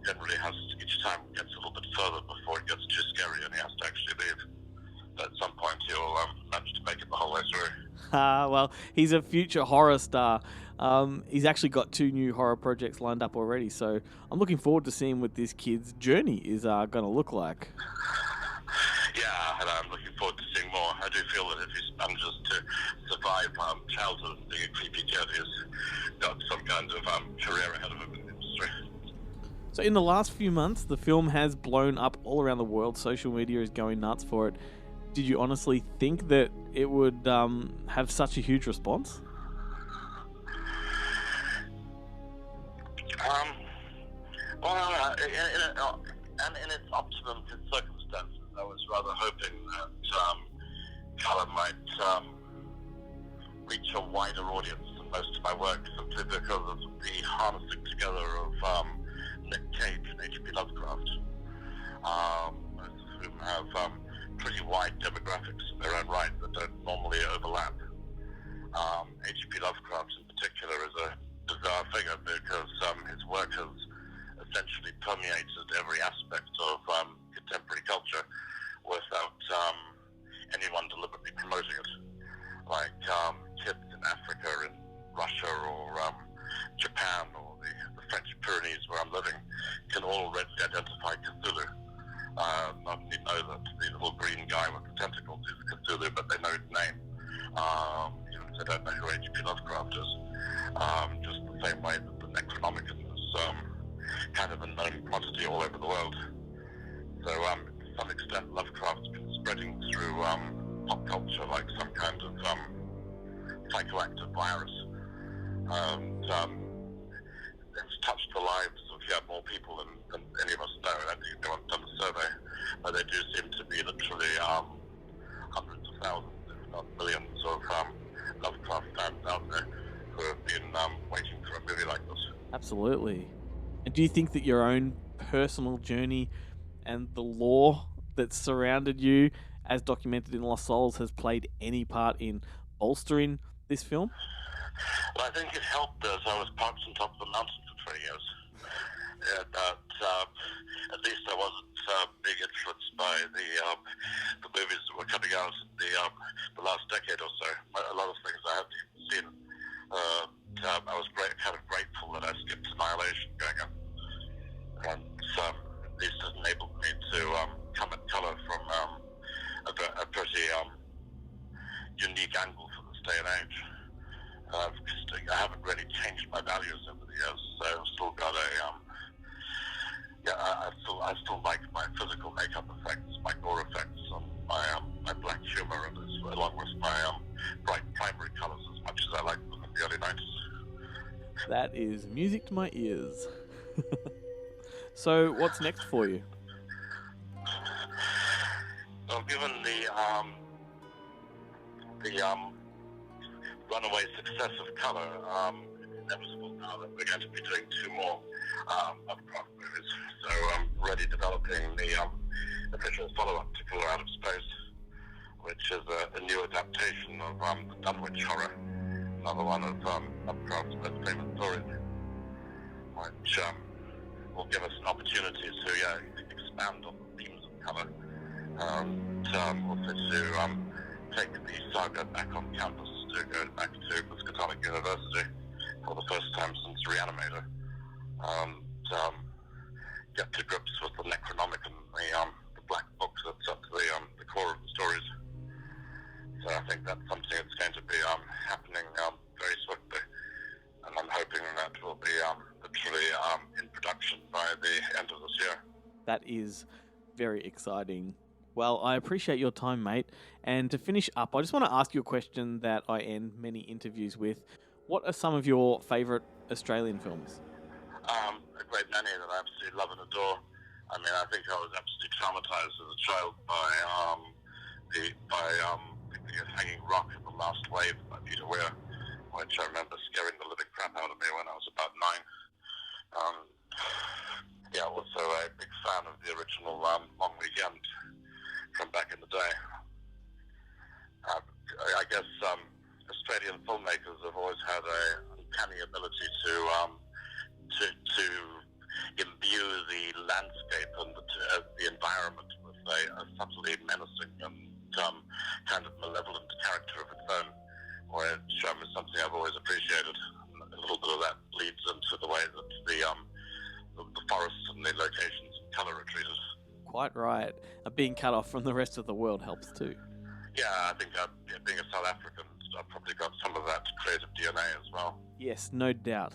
Generally has, each time gets a little bit further before it gets too scary and he has to actually leave. But at some point he'll manage to make it the whole way through. Well, he's a future horror star. He's actually got 2 new horror projects lined up already, so I'm looking forward to seeing what this kid's journey is going to look like. Yeah, and I'm looking forward to seeing more. I do feel that if he manages to survive childhood and being a creepy kid, he's got some kind of career ahead of him in the industry. So in the last few months, the film has blown up all around the world. Social media is going nuts for it. Did you honestly think that it would have such a huge response? Well, in its optimum circumstances, I was rather hoping that Colour might reach a wider audience than most of my work, simply because of the harnessing together of Nick Cage and H.P. Lovecraft, both of whom have pretty wide demographics in their own right that don't normally overlap. H.P. Lovecraft in particular is a bizarre figure because his work has essentially permeated every aspect of contemporary culture without anyone deliberately promoting it. Like kids in Africa, in Russia, or Japan, or the French Pyrenees where I'm living can all readily identify Cthulhu. Not only know that the little green guy with the tentacles is Cthulhu, but they know his name. Even if they don't know who H.P. Lovecraft is. Just the same way that the Necronomicon is kind of a known quantity all over the world. So to some extent Lovecraft's been spreading through pop culture like some kind of psychoactive virus. And it's touched the lives of more people than any of us know. I don't think anyone's done a survey, but there do seem to be literally hundreds of thousands, if not millions, of Lovecraft fans out there who have been waiting for a movie like this. Absolutely. And do you think that your own personal journey and the lore that surrounded you, as documented in Lost Souls, has played any part in bolstering this film? Well, I think it helped as I was parked on top of the mountain for 20 years. But I still like my physical makeup effects, my gore effects, and my black humor, and along with my bright primary colors, as much as I liked them in the early 90s. That is music to my ears. So, what's next for you? So, given the runaway success of Color, it's inevitable now that we're going to be doing 2 more Lovecraft movies. So I'm already developing the official follow-up to Killer Out of Space, which is a new adaptation of the Dunwich Horror, another one of Lovecraft's most famous stories, which will give us an opportunity to expand on the themes of Color, and also to take the saga back on campus, to go back to Miskatonic University for the first time since Reanimator, and get to grips with the Necronomicon, the black book that's up to the core of the stories. So I think that's something that's going to be happening very swiftly, and I'm hoping that will be literally in production by the end of this year. That is very exciting. Well, I appreciate your time, mate. And to finish up, I just want to ask you a question that I end many interviews with. What are some of your favourite Australian films? A great many that I absolutely love and adore. I mean, I think I was absolutely traumatized as a child by the Hanging Rock of the Last Wave by Peter Weir, which I remember scaring the living crap out of me when I was about 9. Also a big fan of the original Long Weekend from back in the day. I guess Australian filmmakers have always had an uncanny ability to imbue the landscape and the environment with a subtly menacing and kind of malevolent character of its own, which is something I've always appreciated. A little bit of that bleeds into the way that the forests and the locations and colour are treated. Quite right. Being cut off from the rest of the world helps too. Yeah, I think being a South African, I've probably got some of that creative DNA as well. Yes, no doubt.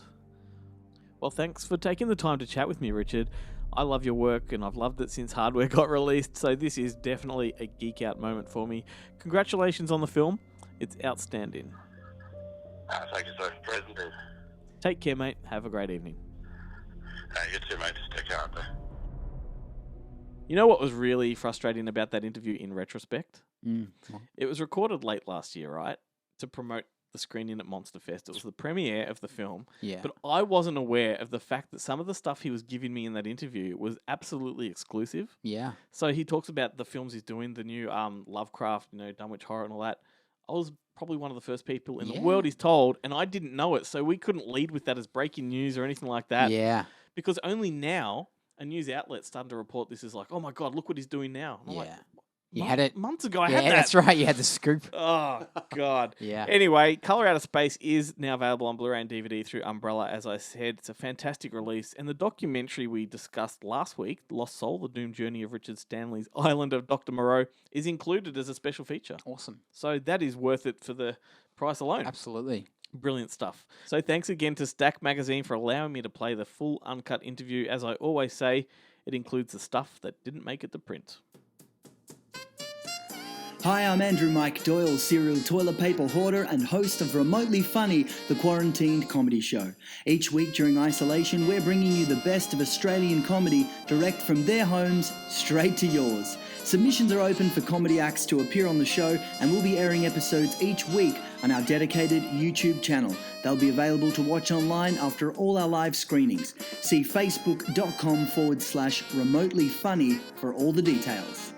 Well, thanks for taking the time to chat with me, Richard. I love your work, and I've loved it since Hardware got released, so this is definitely a geek out moment for me. Congratulations on the film. It's outstanding. Thank you, sir. Praise indeed. Take care, mate. Have a great evening. You too, mate. Take care out there. You know what was really frustrating about that interview in retrospect? It was recorded late last year, right? To promote the screening at Monster Fest. It was the premiere of the film. Yeah. But I wasn't aware of the fact that some of the stuff he was giving me in that interview was absolutely exclusive. Yeah. So he talks about the films he's doing, the new Lovecraft, Dunwich Horror and all that. I was probably one of the first people in the world he's told, and I didn't know it. So we couldn't lead with that as breaking news or anything like that. Yeah. Because only now a news outlet's starting to report this as like, oh my God, look what he's doing now. And I'm like, You had it months ago. I had that. Yeah, that's right. You had the scoop. Oh God. Yeah. Anyway, Color Out of Space is now available on Blu-ray and DVD through Umbrella. As I said, it's a fantastic release, and the documentary we discussed last week, Lost Soul: The Doomed Journey of Richard Stanley's Island of Dr. Moreau, is included as a special feature. Awesome. So that is worth it for the price alone. Absolutely. Brilliant stuff. So thanks again to Stack Magazine for allowing me to play the full uncut interview. As I always say, it includes the stuff that didn't make it to print. Hi, I'm Andrew Mike Doyle, serial toilet paper hoarder and host of Remotely Funny, the quarantined comedy show. Each week during isolation, we're bringing you the best of Australian comedy direct from their homes straight to yours. Submissions are open for comedy acts to appear on the show, and we'll be airing episodes each week on our dedicated YouTube channel. They'll be available to watch online after all our live screenings. See facebook.com/remotely funny for all the details.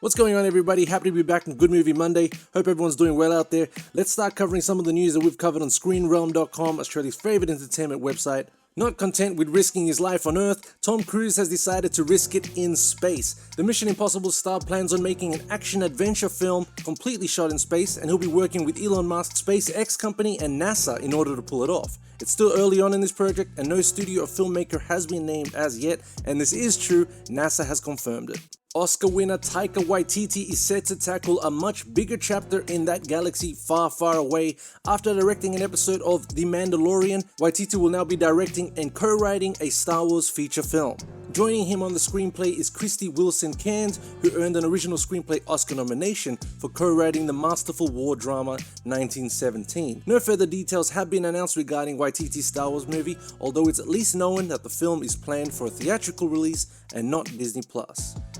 What's going on, everybody? Happy to be back on Good Movie Monday. Hope everyone's doing well out there. Let's start covering some of the news that we've covered on ScreenRealm.com, Australia's favourite entertainment website. Not content with risking his life on Earth, Tom Cruise has decided to risk it in space. The Mission Impossible star plans on making an action-adventure film completely shot in space, and he'll be working with Elon Musk's SpaceX company and NASA in order to pull it off. It's still early on in this project, and no studio or filmmaker has been named as yet, and this is true, NASA has confirmed it. Oscar winner Taika Waititi is set to tackle a much bigger chapter in that galaxy far, far away. After directing an episode of The Mandalorian, Waititi will now be directing and co-writing a Star Wars feature film. Joining him on the screenplay is Christy Wilson Cairns, who earned an original screenplay Oscar nomination for co-writing the masterful war drama 1917. No further details have been announced regarding Waititi's Star Wars movie, although it's at least known that the film is planned for a theatrical release and not Disney+.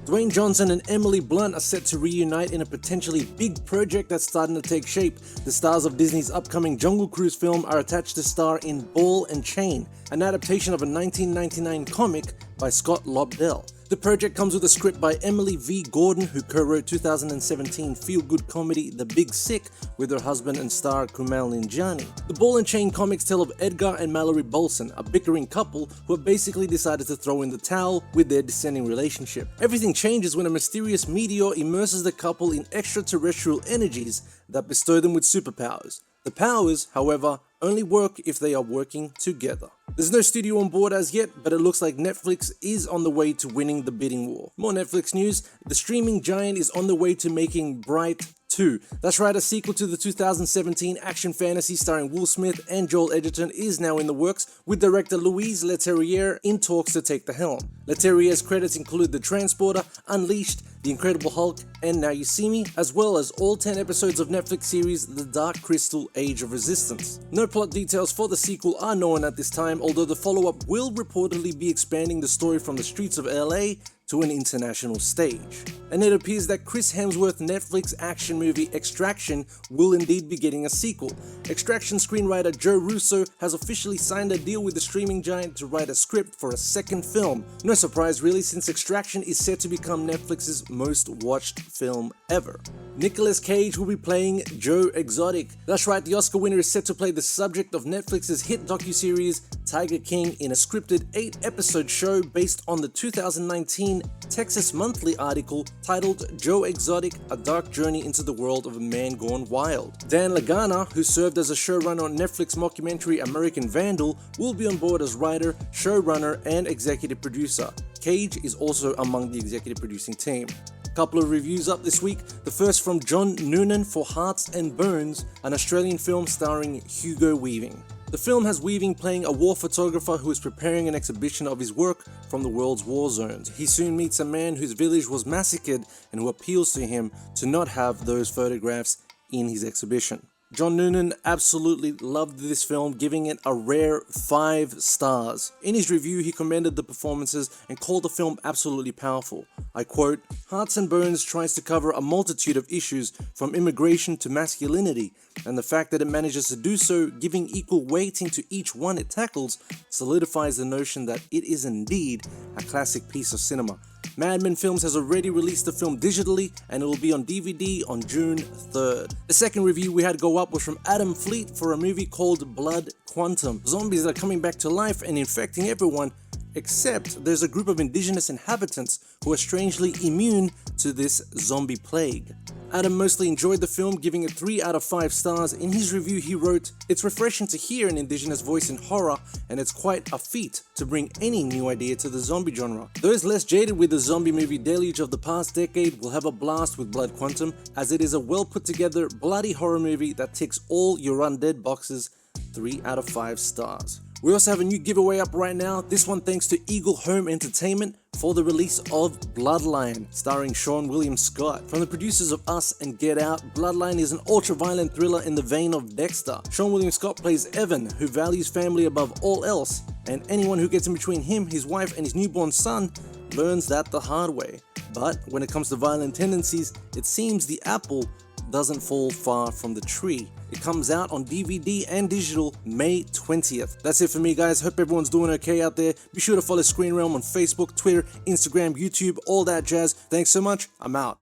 Dwayne Johnson and Emily Blunt are set to reunite in a potentially big project that's starting to take shape. The stars of Disney's upcoming Jungle Cruise film are attached to star in Ball and Chain, an adaptation of a 1999 comic by Scott Lobdell. The project comes with a script by Emily V. Gordon, who co-wrote 2017 feel-good comedy The Big Sick with her husband and star Kumail Nanjiani. The Ball and Chain comics tell of Edgar and Mallory Bolson, a bickering couple who have basically decided to throw in the towel with their descending relationship. Everything changes when a mysterious meteor immerses the couple in extraterrestrial energies that bestow them with superpowers. The powers, however, only work if they are working together. There's no studio on board as yet, but it looks like Netflix is on the way to winning the bidding war. More Netflix news: the streaming giant is on the way to making Bright 2. That's right, a sequel to the 2017 action fantasy starring Will Smith and Joel Edgerton is now in the works, with director Louise Leterrier in talks to take the helm. Leterrier's credits include The Transporter, Unleashed, The Incredible Hulk, and Now You See Me, as well as all 10 episodes of Netflix series The Dark Crystal: Age of Resistance. No plot details for the sequel are known at this time, although the follow-up will reportedly be expanding the story from the streets of LA to an international stage. And it appears that Chris Hemsworth's Netflix action movie Extraction will indeed be getting a sequel. Extraction screenwriter Joe Russo has officially signed a deal with the streaming giant to write a script for a second film. No surprise really, since Extraction is set to become Netflix's most watched film ever. Nicolas Cage will be playing Joe Exotic. That's right, the Oscar winner is set to play the subject of Netflix's hit docuseries Tiger King in a scripted 8-episode show based on the 2019 Texas Monthly article titled Joe Exotic: A Dark Journey into the World of a Man Gone Wild. Dan Lagana, who served as a showrunner on Netflix mockumentary American Vandal, will be on board as writer, showrunner, and executive producer. Cage is also among the executive producing team. Couple of reviews up this week. The first from John Noonan for Hearts and Bones, an Australian film starring Hugo Weaving. The film has Weaving playing a war photographer who is preparing an exhibition of his work from the world's war zones. He soon meets a man whose village was massacred and who appeals to him to not have those photographs in his exhibition. John Noonan absolutely loved this film, giving it a rare 5 stars. In his review, he commended the performances and called the film absolutely powerful. I quote, "Hearts and Bones tries to cover a multitude of issues from immigration to masculinity, and the fact that it manages to do so, giving equal weighting to each one it tackles, solidifies the notion that it is indeed a classic piece of cinema." Madman Films has already released the film digitally, and it will be on DVD on June 3rd. The second review we had go up was from Adam Fleet for a movie called Blood Quantum. Zombies are coming back to life and infecting everyone, except there's a group of indigenous inhabitants who are strangely immune to this zombie plague. Adam mostly enjoyed the film, giving it 3 out of 5 stars. In his review he wrote, "It's refreshing to hear an indigenous voice in horror, and it's quite a feat to bring any new idea to the zombie genre. Those less jaded with the zombie movie deluge of the past decade will have a blast with Blood Quantum, as it is a well put together, bloody horror movie that ticks all your undead boxes. 3 out of 5 stars. We also have a new giveaway up right now, this one thanks to Eagle Home Entertainment for the release of Bloodline, starring Sean William Scott. From the producers of Us and Get Out, Bloodline is an ultra-violent thriller in the vein of Dexter. Sean William Scott plays Evan, who values family above all else, and anyone who gets in between him, his wife, and his newborn son learns that the hard way. But when it comes to violent tendencies, it seems the apple doesn't fall far from the tree. It comes out on DVD and digital May 20th. That's it for me, guys. Hope everyone's doing okay out there. Be sure to follow Screen Realm on Facebook, Twitter, Instagram, YouTube, all that jazz. Thanks so much. I'm out.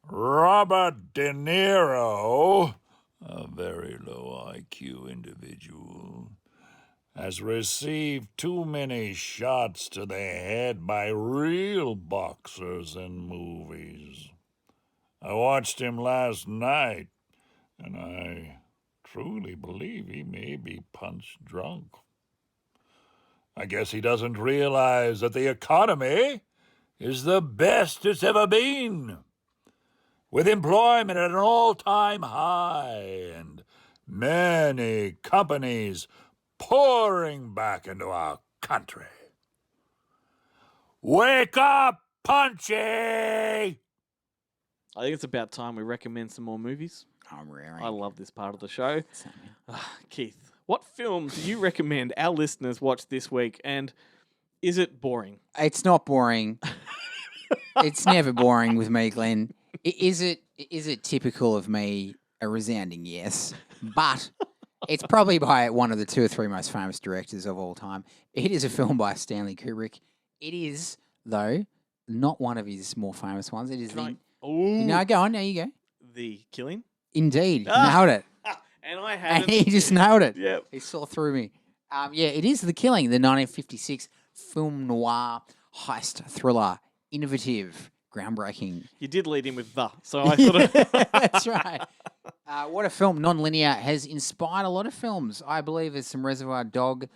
Robert De Niro, a very low IQ individual, has received too many shots to the head by real boxers in movies. I watched him last night, and I truly believe he may be punch drunk. I guess he doesn't realize that the economy is the best it's ever been, with employment at an all-time high and many companies pouring back into our country. Wake up, Punchy! I think it's about time we recommend some more movies. I'm raring. I love this part of the show. Keith, what film do you recommend our listeners watch this week? And is it boring? It's not boring. It's never boring with me, Glenn. Is it typical of me? A resounding yes. But it's probably by one of the 2 or 3 most famous directors of all time. It is a film by Stanley Kubrick. It is, though, not one of his more famous ones. It is No, go on. There you go. The Killing? Indeed. Nailed it. And I And haven't. he just nailed it. Yep. He saw through me. Yeah, it is The Killing, the 1956 film noir heist thriller. Innovative, groundbreaking. You did lead in with the, so I thought of... That's right. What a film. Non-linear has inspired a lot of films. I believe there's some Reservoir Dog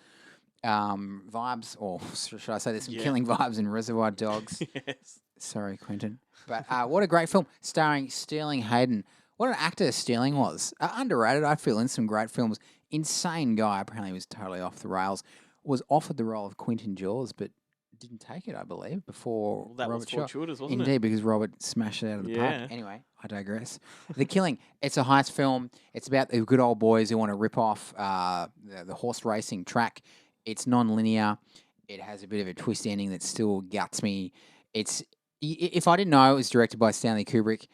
vibes, or should I say there's some killing vibes in Reservoir Dogs. Yes. Sorry, Quentin. But what a great film starring Sterling Hayden. What an actor Sterling was. Underrated, I feel, in some great films. Insane guy. Apparently he was totally off the rails. Was offered the role of Quentin Jaws, but didn't take it, I believe, before Well, that Robert was shot. fortuitous, wasn't it? Indeed, because Robert smashed it out of the Yeah. park. Anyway, I digress. The Killing. It's a heist film. It's about the good old boys who want to rip off the horse racing track. It's non-linear. It has a bit of a twist ending that still guts me. If I didn't know it was directed by Stanley Kubrick,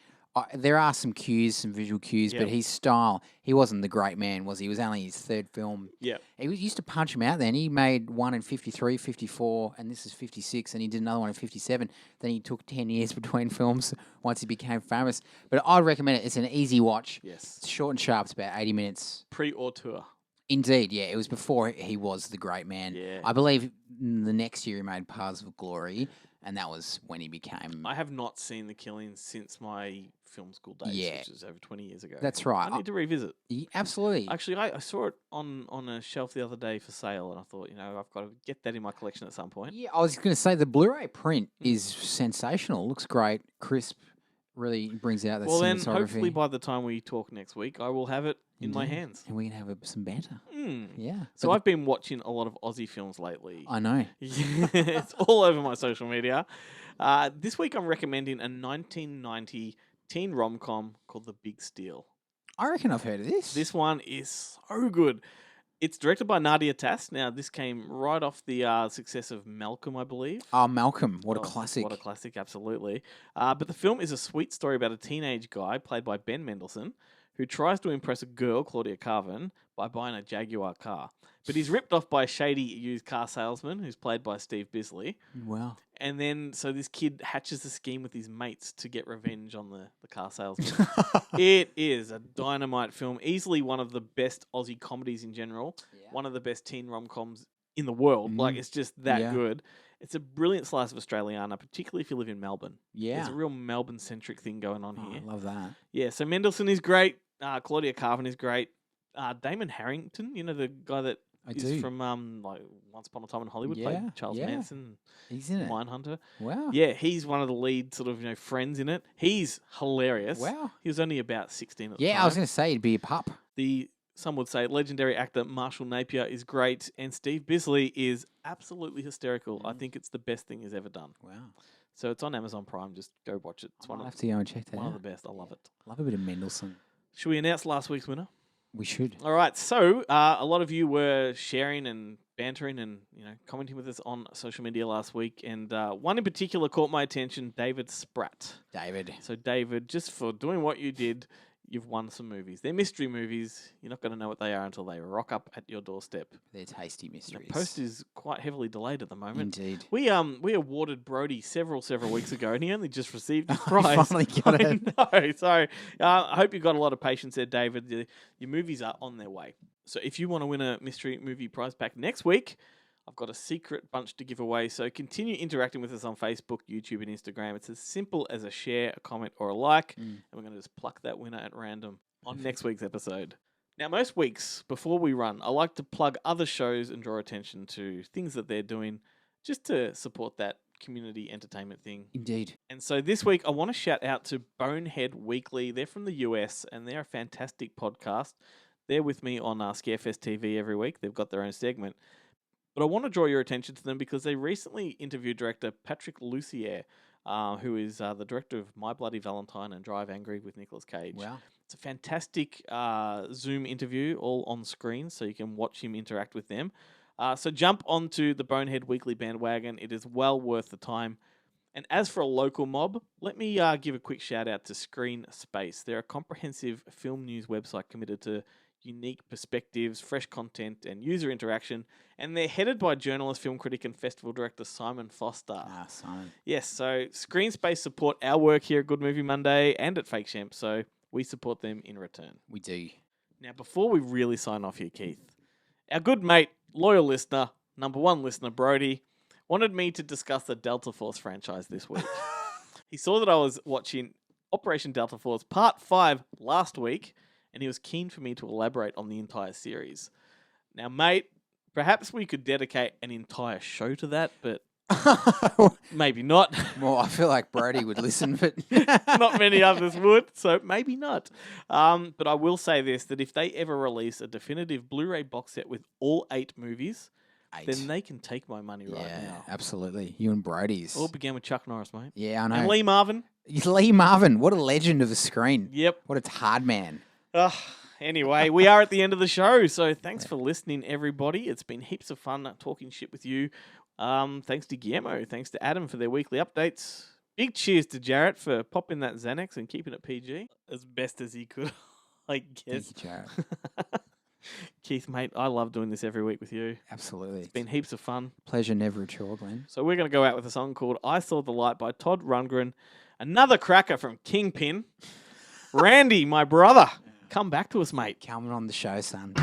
there are some cues, some visual cues, but his style, he wasn't the great man, was he? It was only his 3rd film. Yeah. He used to punch him out then. He made one in 53, 54, and this is 56, and he did another one in 57. Then he took 10 years between films once he became famous. But I'd recommend it. It's an easy watch. Yes. It's short and sharp. It's about 80 minutes. Pre-auteur. Indeed, yeah. It was before he was the great man. Yeah. I believe the next year he made Paths of Glory, and that was when he became... I have not seen The Killing since my film school days, Yeah. which was over 20 years ago. That's right. I need to revisit. Absolutely. Actually, I saw it on a shelf the other day for sale, and I thought, I've got to get that in my collection at some point. Yeah, I was going to say the Blu-ray print is sensational. Looks great, crisp, really brings out that Well, then, cinematography. hopefully by the time we talk next week, I will have it in my Indeed. hands. And we can have some banter. Yeah. So I've been watching a lot of Aussie films lately. I know. It's all over my social media. This week I'm recommending a 1990 teen rom-com called The Big Steal. I reckon I've heard of this. This one is so good. It's directed by Nadia Tass. Now, this came right off the success of Malcolm, I believe. Oh, Malcolm. What a classic. What a classic, absolutely. But the film is a sweet story about a teenage guy, played by Ben Mendelsohn, who tries to impress a girl, Claudia Carvin, by buying a Jaguar car. But he's ripped off by a shady used car salesman, who's played by Steve Bisley. Wow. And then, so this kid hatches a scheme with his mates to get revenge on the car salesman. It is a dynamite film. Easily one of the best Aussie comedies in general. Yeah. One of the best teen rom-coms in the world. Like, it's just that good. It's a brilliant slice of Australiana, particularly if you live in Melbourne. Yeah. There's a real Melbourne-centric thing going on here. I love that. Yeah, so Mendelsohn is great. Claudia Carvin is great. Damon Harrington, the guy that is from like Once Upon a Time in Hollywood, played Charles Manson. He's in it. Mindhunter. Wow. Yeah, he's one of the lead sort of friends in it. He's hilarious. Wow. He was only about 16 at the time. Yeah, I was going to say he'd be a pup. Some would say legendary actor Marshall Napier is great, and Steve Bisley is absolutely hysterical. I think it's the best thing he's ever done. Wow. So it's on Amazon Prime. Just go watch it. It's I'll have to go and check that one out. of the best. I love it. Love a bit of Mendelsohn. Should we announce last week's winner? We should. All right. So a lot of you were sharing and bantering and commenting with us on social media last week, and one in particular caught my attention. David Spratt. David. So David, just for doing what you did, you've won some movies. They're mystery movies. You're not going to know what they are until they rock up at your doorstep. They're tasty mysteries. The post is quite heavily delayed at the moment. Indeed. We awarded Brody several weeks ago, and he only just received his prize. Finally got it. No, sorry. I hope you've got a lot of patience there, David. Your movies are on their way. So if you want to win a mystery movie prize pack next week, I've got a secret bunch to give away. So continue interacting with us on Facebook, YouTube, and Instagram. It's as simple as a share, a comment, or a like. And we're going to just pluck that winner at random on next week's episode. Now, most weeks before we run, I like to plug other shows and draw attention to things that they're doing just to support that community entertainment thing. Indeed. And so this week, I want to shout out to Bonehead Weekly. They're from the US, and they're a fantastic podcast. They're with me on Scarefest TV every week. They've got their own segment. But I want to draw your attention to them because they recently interviewed director Patrick Lussier, who is the director of My Bloody Valentine and Drive Angry with Nicolas Cage. Wow. It's a fantastic Zoom interview, all on screen, so you can watch him interact with them. So jump onto the Bonehead Weekly bandwagon. It is well worth the time. And as for a local mob, let me give a quick shout out to Screen Space. They're a comprehensive film news website committed to unique perspectives, fresh content, and user interaction. And they're headed by journalist, film critic, and festival director Simon Foster. Simon. Yes, so Screen Space support our work here at Good Movie Monday and at Fake Shemp, so we support them in return. We do. Now, before we really sign off here, Keith, our good mate, loyal listener, number one listener, Brody, wanted me to discuss the Delta Force franchise this week. He saw that I was watching Operation Delta Force Part 5 last week, and he was keen for me to elaborate on the entire series. Now, mate, perhaps we could dedicate an entire show to that, but maybe not. Well, I feel like Brody would listen, but not many others would, so maybe not. But I will say this, that if they ever release a definitive Blu-ray box set with all 8 movies, then they can take my money right now. Absolutely. You and Brody's. All began with Chuck Norris, mate. Yeah, I know. And Lee Marvin. Lee Marvin, what a legend of the screen. Yep. What a hard man. Anyway, we are at the end of the show, so thanks for listening, everybody. It's been heaps of fun talking shit with you. Thanks to Guillermo. Thanks to Adam for their weekly updates. Big cheers to Jarrett for popping that Xanax and keeping it PG as best as he could, I guess. Thank you, Jarrett. Keith, mate, I love doing this every week with you. Absolutely. It's been heaps of fun. Pleasure never a chore, Glenn. So we're going to go out with a song called I Saw the Light by Todd Rundgren. Another cracker from Kingpin. Randy, my brother, come back to us, mate. Coming on the show, son.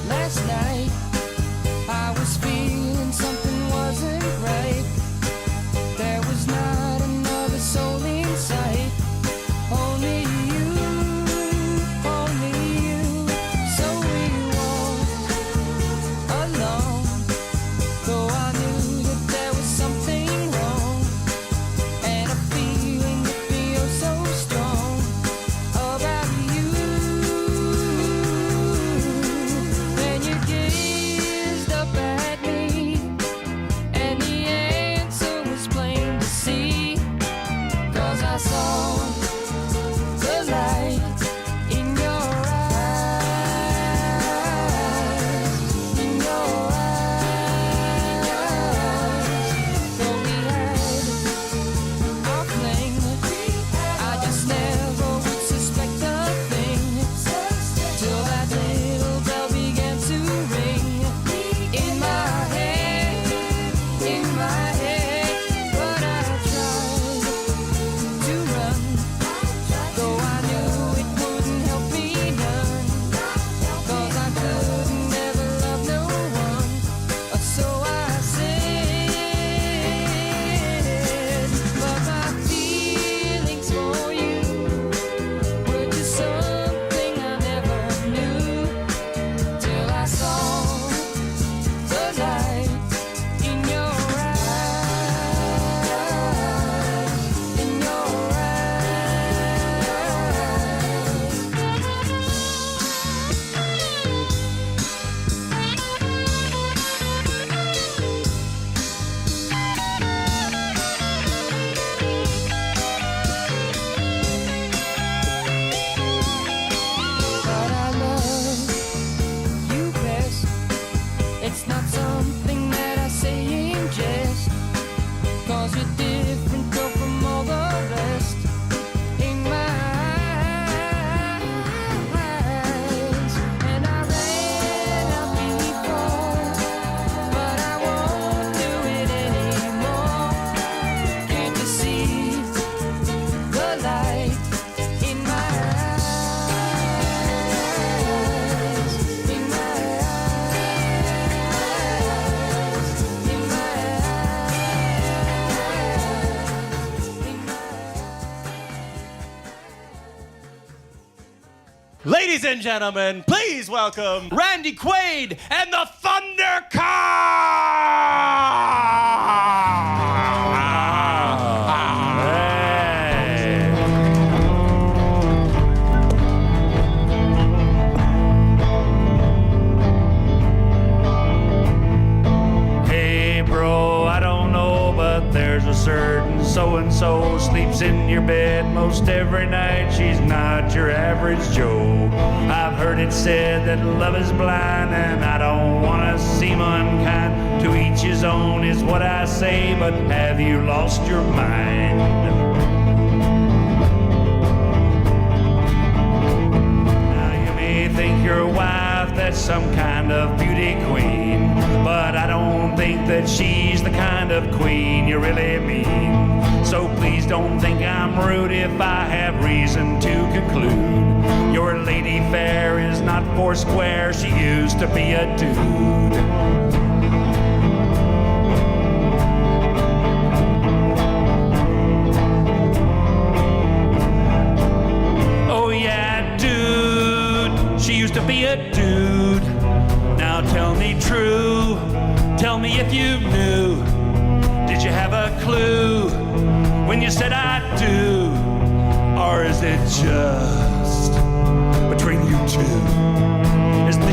Last night, I was feeling something wasn't right. There was not another soul in sight. Only you, only you. So we walked alone, though I knew that there was Ladies and gentlemen, please welcome Randy Quaid and the Hey, bro, I don't know, but there's a certain so-and-so sleeps in your bed most every night. She's not your average Joe. I've heard it said that love is blind, and I don't want to seem unkind. To each his own is what I say, but have you lost your mind? Now you may think your wife that's some kind of beauty queen, but I don't think that she's the kind of queen you really mean. So please don't think I'm rude if I have reason to conclude your lady fair is not four square. She used to be a dude. Oh yeah, dude. She used to be a dude. Now tell me true. Tell me if you knew. Did you have a clue when you said I do? Or is it just between you two?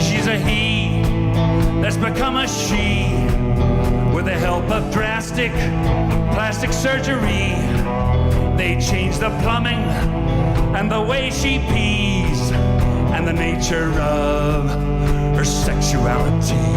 She's a he that's become a she with the help of drastic plastic surgery. They changed the plumbing and the way she pees and the nature of her sexuality.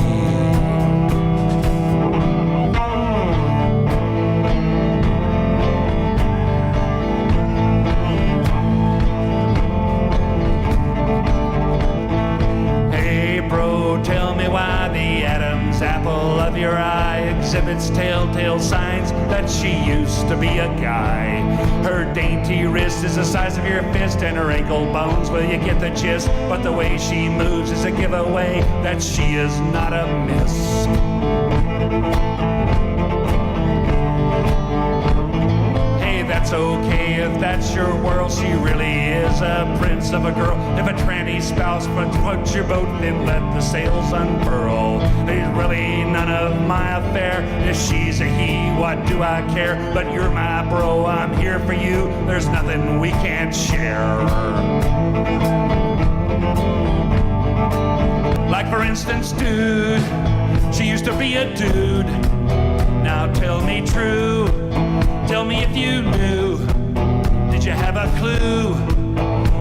Apple of your eye exhibits telltale signs that she used to be a guy. Her dainty wrist is the size of your fist, and her ankle bones, well, you get the gist. But the way she moves is a giveaway that she is not a miss. That's okay if that's your world. She really is a prince of a girl. If a tranny spouse floats your boat, then let the sails unfurl. There's really none of my affair. If she's a he, what do I care? But you're my bro, I'm here for you. There's nothing we can't share. Like for instance, dude, she used to be a dude. Now tell me true. Tell me if you knew. Did you have a clue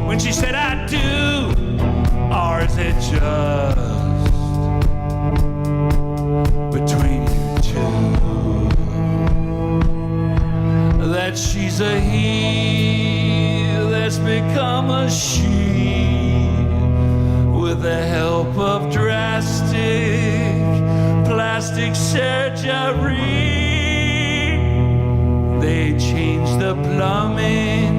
when she said I do? Or is it just between you two that she's a he that's become a she with the help of drastic plastic surgery? They changed the plumbing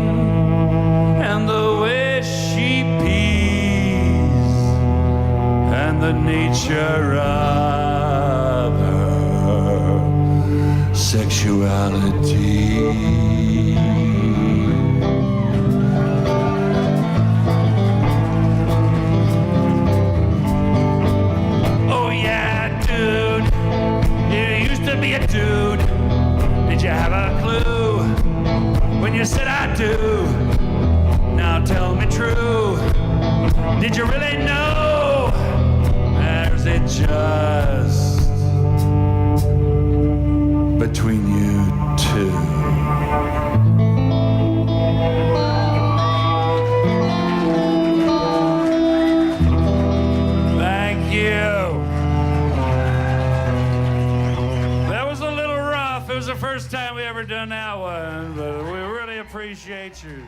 and the way she pees and the nature of her sexuality. Oh yeah, dude, you used to be a dude. Did you have a clue when you said I do? Now tell me true. Did you really know? Or is it just between you two? Thank you. It was the first time we ever done that one, but we really appreciate you.